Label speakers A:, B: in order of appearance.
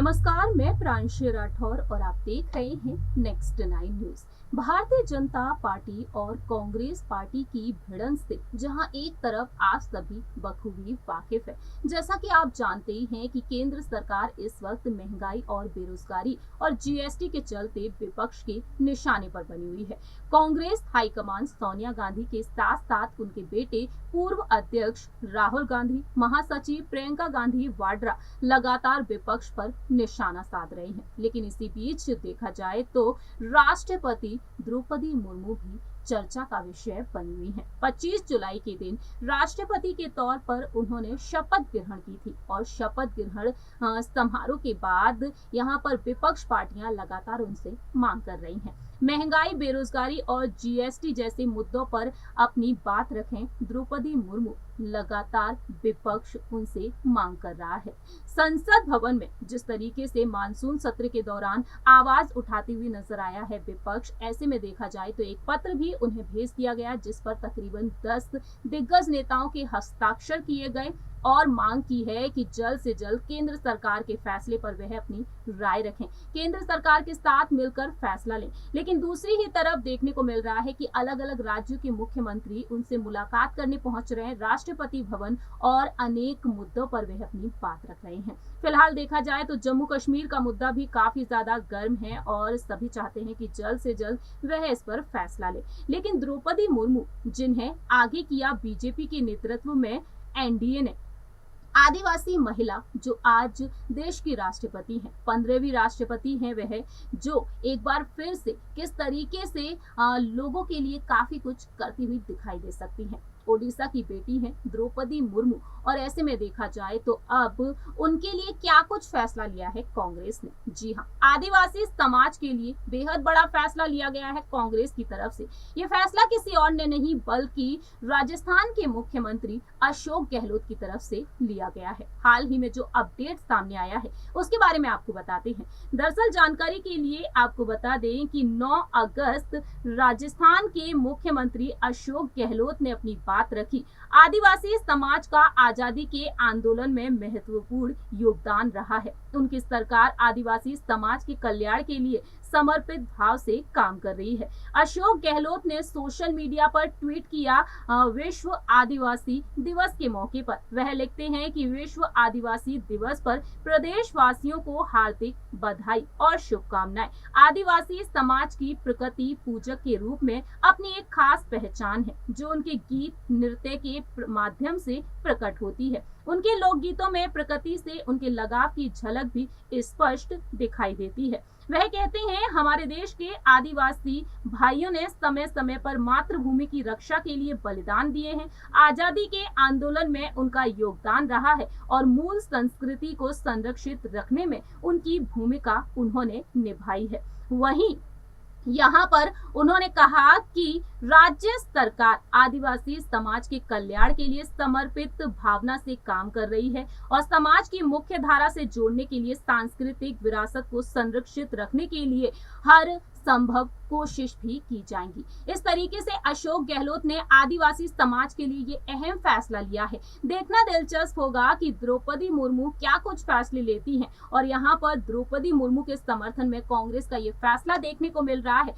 A: नमस्कार, मैं प्रांशी राठौर और आप देख रहे हैं next 9 news. Bharatiya Janata party और कांग्रेस पार्टी की भिड़ंत से जहां एक तरफ आप सभी बखूबी वाकिफ है, जैसा कि आप जानते ही हैं कि केंद्र सरकार इस वक्त महंगाई और बेरोजगारी और जीएसटी के चलते विपक्ष के निशाने पर बनी हुई है। कांग्रेस हाईकमान सोनिया गांधी के साथ साथ उनके बेटे पूर्व अध्यक्ष राहुल गांधी, महासचिव प्रियंका गांधी वाड्रा लगातार विपक्ष पर निशाना साध रहे हैं। लेकिन इसी बीच देखा जाए तो राष्ट्रपति द्रौपदी मुर्मू भी चर्चा का विषय बनी हुई हैं। 25 जुलाई के दिन राष्ट्रपति के तौर पर उन्होंने शपथ ग्रहण की थी और शपथ ग्रहण समारोह के बाद यहां पर विपक्ष पार्टियां लगातार उनसे मांग कर रही हैं। महंगाई, बेरोजगारी और जीएसटी जैसे मुद्दों पर अपनी बात रखें द्रौपदी मुर्मू, लगातार विपक्ष उनसे मांग कर रहा है। संसद भवन में जिस तरीके से मानसून सत्र के दौरान आवाज उठाती हुई नजर आया है विपक्ष, ऐसे में देखा जाए तो एक पत्र भी उन्हें भेज दिया गया जिस पर तकरीबन 10 दिग्गज नेताओं के हस्ताक्षर किए गए और मांग की है कि जल्द से जल्द केंद्र सरकार के फैसले पर वह अपनी राय रखें, केंद्र सरकार के साथ मिलकर फैसला लें। लेकिन दूसरी ही तरफ देखने को मिल रहा है कि अलग अलग राज्यों के मुख्यमंत्री उनसे मुलाकात करने पहुंच रहे हैं राष्ट्रपति भवन और अनेक मुद्दों पर वह अपनी बात रख रहे हैं। फिलहाल देखा जाए तो जम्मू कश्मीर का मुद्दा भी काफी ज्यादा गर्म है और सभी चाहते हैं कि जल्द से जल्द वह इस पर फैसला ले। लेकिन द्रौपदी मुर्मू, जिन्हें आगे किया बीजेपी के नेतृत्व में एनडीए ने, आदिवासी महिला जो आज देश की राष्ट्रपति हैं, 15वीं राष्ट्रपति हैं वह, जो एक बार फिर से किस तरीके से लोगों के लिए काफी कुछ करती हुई दिखाई दे सकती हैं। ओडिशा की बेटी हैं द्रौपदी मुर्मू और ऐसे में देखा जाए तो अब उनके लिए क्या कुछ फैसला लिया है कांग्रेस ने। जी हाँ, आदिवासी समाज के लिए बेहद बड़ा फैसला लिया गया है कांग्रेस की तरफ से। ये फैसला किसी और ने नहीं बल्कि राजस्थान के मुख्यमंत्री अशोक गहलोत की तरफ से लिया गया है। हाल ही में जो अपडेट सामने आया है उसके बारे में आपको बताते हैं। दरअसल जानकारी के लिए आपको बता दें कि 9 अगस्त राजस्थान के मुख्यमंत्री अशोक गहलोत ने अपनी बात रखी। आदिवासी समाज का आजादी के आंदोलन में महत्वपूर्ण योगदान रहा है। उनकी सरकार आदिवासी समाज के कल्याण के लिए समर्पित भाव से काम कर रही है। अशोक गहलोत ने सोशल मीडिया पर ट्वीट किया विश्व आदिवासी दिवस के मौके पर। वह लिखते हैं कि विश्व आदिवासी दिवस पर प्रदेशवासियों को हार्दिक बधाई और शुभकामनाएं। आदिवासी समाज की प्रकृति पूजक के रूप में अपनी एक खास पहचान है जो उनके गीत नृत्य के माध्यम से प्रकट होती है। उनके लोकगीतों में प्रकृति से उनके लगाव की झलक भी स्पष्ट दिखाई देती है। वह कहते हैं, हमारे देश के आदिवासी भाइयों ने समय समय पर मातृभूमि की रक्षा के लिए बलिदान दिए हैं। आजादी के आंदोलन में उनका योगदान रहा है और मूल संस्कृति को संरक्षित रखने में उनकी भूमिका उन्होंने निभाई है। वहीं यहाँ पर उन्होंने कहा कि राज्य सरकार आदिवासी समाज के कल्याण के लिए समर्पित भावना से काम कर रही है और समाज की मुख्य धारा से जोड़ने के लिए सांस्कृतिक विरासत को संरक्षित रखने के लिए हर संभव कोशिश भी की जाएंगी। इस तरीके से अशोक गहलोत ने आदिवासी समाज के लिए ये अहम फैसला लिया है। देखना दिलचस्प होगा कि द्रौपदी मुर्मू क्या कुछ फैसले लेती हैं और यहाँ पर द्रौपदी मुर्मू के समर्थन में कांग्रेस का ये फैसला देखने को मिल रहा है।